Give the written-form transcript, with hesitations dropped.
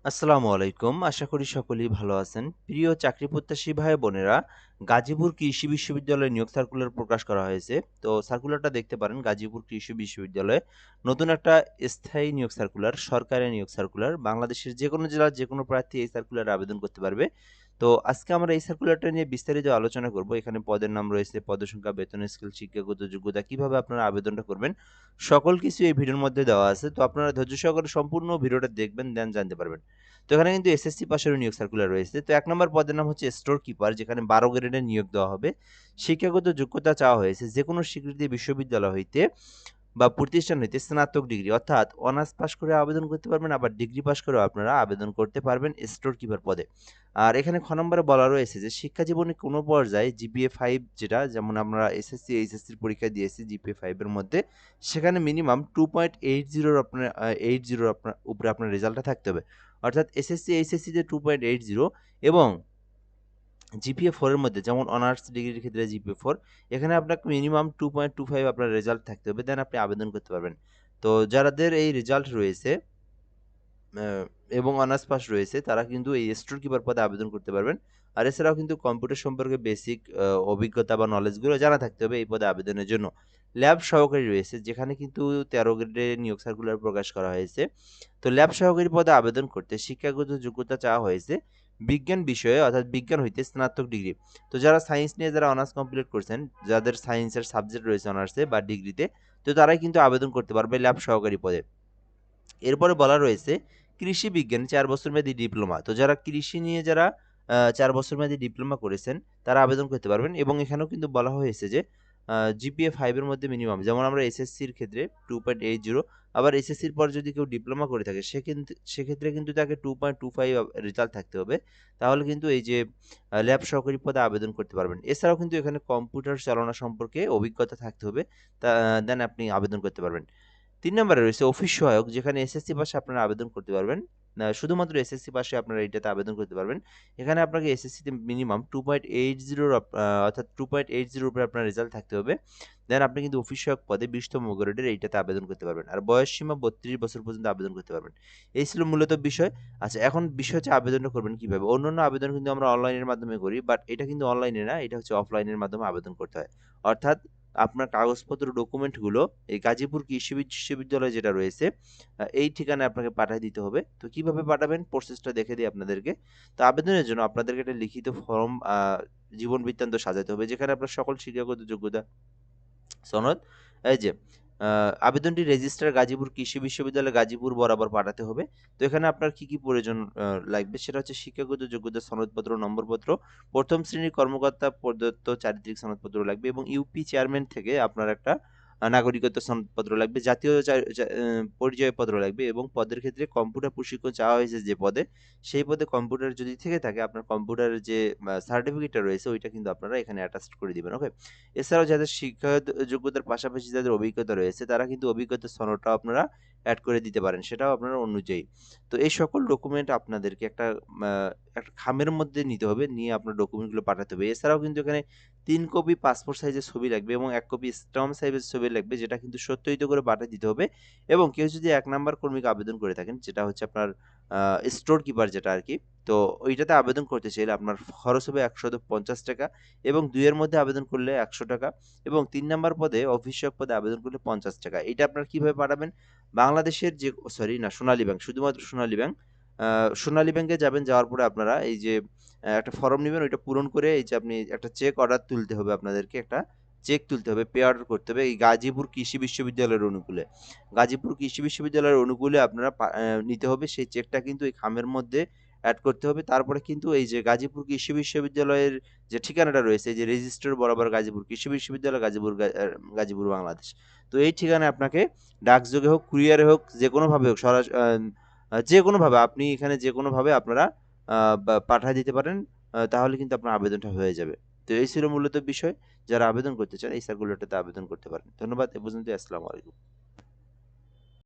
আসসালামু আলাইকুম। আশা করি সকলেই ভালো আছেন। প্রিয় চাকরি প্রত্যাশী ভাই বোনেরা, গাজীপুর কৃষি বিশ্ববিদ্যালয়ে নিয়োগ সার্কুলার প্রকাশ করা হয়েছে। তো সার্কুলারটা দেখতে পারেন গাজীপুর কৃষি বিশ্ববিদ্যালয়ে নতুন একটা স্থায়ী নিয়োগ সার্কুলার, সরকারি নিয়োগ সার্কুলার। বাংলাদেশের যেকোনো জেলার যেকোনো প্রার্থী এই সার্কুলারে আবেদন করতে পারবে। তো আজকে আমরা এই সার্কুলারটা নিয়ে বিস্তারিত আলোচনা করব। এখানে পদের নাম রয়েছে, পদসংখ্যা, বেতন স্কেল, শিক্ষাগত যোগ্যতা, কিভাবে আপনারা আবেদনটা করবেন। সকল কিছু এই ভিডিওর মধ্যে দেওয়া আছে। তো আপনারা ধৈর্য সহকারে সম্পূর্ণ ভিডিওটা দেখবেন, দেন জানতে পারবেন। তো এখানে কিন্তু এসএসসি পাশেরও নিয়োগ সার্কুলার রয়েছে। তো ১ নম্বর পদের নাম হচ্ছে স্টোর কিপার, যেখানে ১২ গ্রেডের নিয়োগ দেওয়া হবে। শিক্ষাগত যোগ্যতা চাওয়া হয়েছে যেকোনো স্বীকৃত বিশ্ববিদ্যালয় হইতে বা প্রতিষ্ঠান হইতে স্নাতক ডিগ্রি অর্থাৎ অনার্স পাস করে আবেদন করতে পারবেন, আবার ডিগ্রি পাস করেও আপনারা আবেদন করতে পারবেন স্টোর কিপার পদে। আর এখানে খ নম্বরে বলা রয়েছে যে শিক্ষা জীবনে কোনো পর্যায়ে জিপিএ 5, যেটা যেমন আমরা এসএসসি, এইচএসসির পরীক্ষা দিয়েছি জিপিএ 5 এর মধ্যে, সেখানে মিনিমাম 2.80 আপনার 80 আপনার উপরে আপনার রেজাল্টটা থাকতে হবে। অর্থাৎ এসএসসি, এইচএসসি তে 2.80 এবং জিপিএ 4 এর মধ্যে, যেমন অনার্স ডিগ্রির ক্ষেত্রে জিপিএ 4, এখানে আপনাকে মিনিমাম 2.25 আপনার রেজাল্ট থাকতে হবে, দেন আপনি আবেদন করতে পারবেন। তো যাদের এই রেজাল্ট রয়েছে এবং অনার্স পাস রয়েছে, তারা কিন্তু এই স্টোর কিপার পদে আবেদন করতে পারবেন। আর এছাড়াও কিন্তু কম্পিউটার সম্পর্কে বেসিক অভিজ্ঞতা বা নলেজগুলো জানা থাকতে হবে এই পদে আবেদনের জন্য। ল্যাব সহকারী রয়েছে, যেখানে কিন্তু 13 গ্রেডে নিয়োগ সার্কুলার প্রকাশ করা হয়েছে। তো ল্যাব সহকারী পদে আবেদন করতে শিক্ষাগত যোগ্যতা চাওয়া হয়েছে বিজ্ঞান বিষয়ে, অর্থাৎ বিজ্ঞান হইতে স্নাতক ডিগ্রি। তো যারা সায়েন্স নিয়ে যারা অনার্স কমপ্লিট করছেন, যাদের সায়েন্সের সাবজেক্ট রয়েছে অনার্সে বা ডিগ্রিতে, তো তারাই কিন্তু আবেদন করতে পারবে ল্যাব সহকারী পদে। এরপরে বলা রয়েছে কৃষি বিজ্ঞান ৪ বছর মেয়াদী ডিপ্লোমা। তো যারা কৃষি নিয়ে ৪ বছর মেয়াদী ডিপ্লোমা করেছেন, তারা আবেদন করতে পারবেন। এবং এখানেও কিন্তু বলা হয়েছে যে জিপিএ 5 এর মধ্যে মিনিমাম, যেমন আমরা এসএসসির ক্ষেত্রে 2.80, আবার এসএসসির পর যদি কেউ ডিপ্লোমা করে থাকে সেক্ষেত্রে কিন্তু তাকে 2.25 রেজাল্ট থাকতে হবে। তাহলে কিন্তু এই যে ল্যাব সহকারী পদে আবেদন করতে পারবেন। এছাড়াও কিন্তু এখানে কম্পিউটার চালনা সম্পর্কে অভিজ্ঞতা থাকতে হবে। দেন আপনি আবেদন করতে পারবেন। ৩ নম্বরে রয়েছে অফিস সহায়ক, যেখানে এসএসসি পাশে আপনারা আবেদন করতে পারবেন। শুধুমাত্র এসএসসি পাশে আপনারা এইটাতে আবেদন করতে পারবেন। এখানে আপনাকে এসএসসিতে মিনিমাম 2.80 অর্থাৎ 2.80 এর উপরে আপনার রেজাল্ট থাকতে হবে। দেন আপনি কিন্তু অফিস সহায়ক পদে ২০তম গ্রেডের এইটাতে আবেদন করতে পারবেন। আর বয়স সীমা ৩২ বছর পর্যন্ত আবেদন করতে পারবেন। এই ছিল মূলত বিষয়। আচ্ছা, এখন বিষয় হচ্ছে আবেদনটা করবেন কিভাবে? অন্যান্য আবেদন কিন্তু আমরা অনলাইনের মাধ্যমে করি। বাট এটা কিন্তু অনলাইনে না, এটা হচ্ছে অফলাইনের মাধ্যমে আবেদন করতে হয়। অর্থাৎ আপনার কাগজপত্র ডকুমেন্টগুলো এই গাজীপুর কৃষি বিশ্ববিদ্যালয় যেটা রয়েছে, এই ঠিকানায় আপনাকে পাঠিয়ে দিতে হবে। তো কিভাবে পাঠাবেন প্রসেসটা দেখে দিই আপনাদেরকে। তো আবেদনের জন্য আপনাদেরকে একটা লিখিত ফর্ম, জীবন বৃত্তান্ত সাজাতে হবে, যেখানে আপনার সকল শিক্ষাগত যোগ্যতা, সনদ, এই যে আবেদনটি রেজিস্ট্রার গাজীপুর কৃষি বিশ্ববিদ্যালয় গাজীপুর বরাবর পাঠাতে হবে। তো এখানে আপনার কি প্রয়োজন লাগবে, সেটা হচ্ছে শিক্ষাগত যোগ্যতা সনদপত্র, নম্বরপত্র, ১ম শ্রেণীর কর্মকর্তা প্রদত্ত চারিত্রিক সনদপত্র লাগবে এবং ইউপি চেয়ারম্যান থেকে আপনার একটা নাগরিকত্ব সনদপত্র লাগবে, জাতীয় পরিচয়পত্র লাগবে এবং পদের ক্ষেত্রে কম্পিউটার প্রশিক্ষণ চাওয়া হয়েছে যে পদে, সেই পদে কম্পিউটার যদি থেকে থাকে, আপনার কম্পিউটারের যে সার্টিফিকেটটা রয়েছে ওইটা কিন্তু আপনারা এখানে অ্যাটাচড করে দিবেন। ওকে? এছাড়াও যাদের শিক্ষাগত যোগ্যতার পাশাপাশি যাদের অভিজ্ঞতা রয়েছে, তারা কিন্তু অভিজ্ঞতার সনদটাও আপনারা এড করে দিতে পারেন। সেটাও আপনারা অনুযায়ী। তো এই সকল ডকুমেন্ট আপনাদেরকে আ একটা খামের মধ্যে নিতে হবে। নিয়ে আপনার ডকুমেন্টগুলো পাঠাতে হবে। এছাড়াও কিন্তু এখানে ৩ কপি পাসপোর্ট সাইজের ছবি লাগবে এবং ১ কপি স্ট্যাম্প সাইজের ছবি লাগবে, যেটা কিন্তু সত্যায়িত করে পাঠিয়ে দিতে হবে। এবং কেউ যদি ১ নাম্বার কর্মীকে আবেদন করে থাকেন, যেটা হচ্ছে আপনার আ স্টোর কিপার যেটা আরকি। তো ওইটাতে আবেদন করতে চাইলে আপনার খরচ হবে ৳১৫০ এবং ২ এর মধ্যে আবেদন করলে ৳১০০ এবং ৩ নাম্বার পদে অফিস সহায়ক পদে আবেদন করলে ৳৫০। এটা আপনারা কিভাবে পাঠাবেন? বাংলাদেশের যে, সরি না, সোনালী ব্যাংক, শুধুমাত্র সোনালী ব্যাংক। আ সোনালী ব্যাংকে যাবেন, যাওয়ার পরে আপনারা এই যে একটা ফর্ম নিবেন, ওইটা পূরণ করে এই যে আপনি একটা চেক অর্ডার তুলতে হবে আপনাদেরকে, একটা চেক তুলতে হবে, পে অর্ডার করতে হবে এই গাজীপুর কৃষি বিশ্ববিদ্যালয়ের অনুকূলে। গাজীপুর কৃষি বিশ্ববিদ্যালয়ের অনুকূলে আপনারা নিতে হবে। সেই চেকটা কিন্তু এই খামের মধ্যে এড করতে হবে। তারপরে কিন্তু এই যে গাজীপুর কৃষি বিশ্ববিদ্যালয়ের যে ঠিকানাটা রয়েছে, এই যে রেজিস্টার বরাবর গাজীপুর কৃষি বিশ্ববিদ্যালয়, গাজীপুর বাংলাদেশ। তো এই ঠিকানায় আপনাকে ডাকযোগে হোক, কুরিয়ারে হোক, যেকোনোভাবে হোক, যেকোনোভাবে আপনি এখানে যেকোনোভাবে আপনারা আ পাঠায় দিতে পারেন। তাহলে কিন্তু আপনার আবেদনটা হয়ে যাবে। তো এই ছিল মূলত বিষয়। যারা আবেদন করতে চান এই সার্কুলারটাতে আবেদন করতে পারেন। ধন্যবাদ। এ পর্যন্তই। আসসালামু আলাইকুম।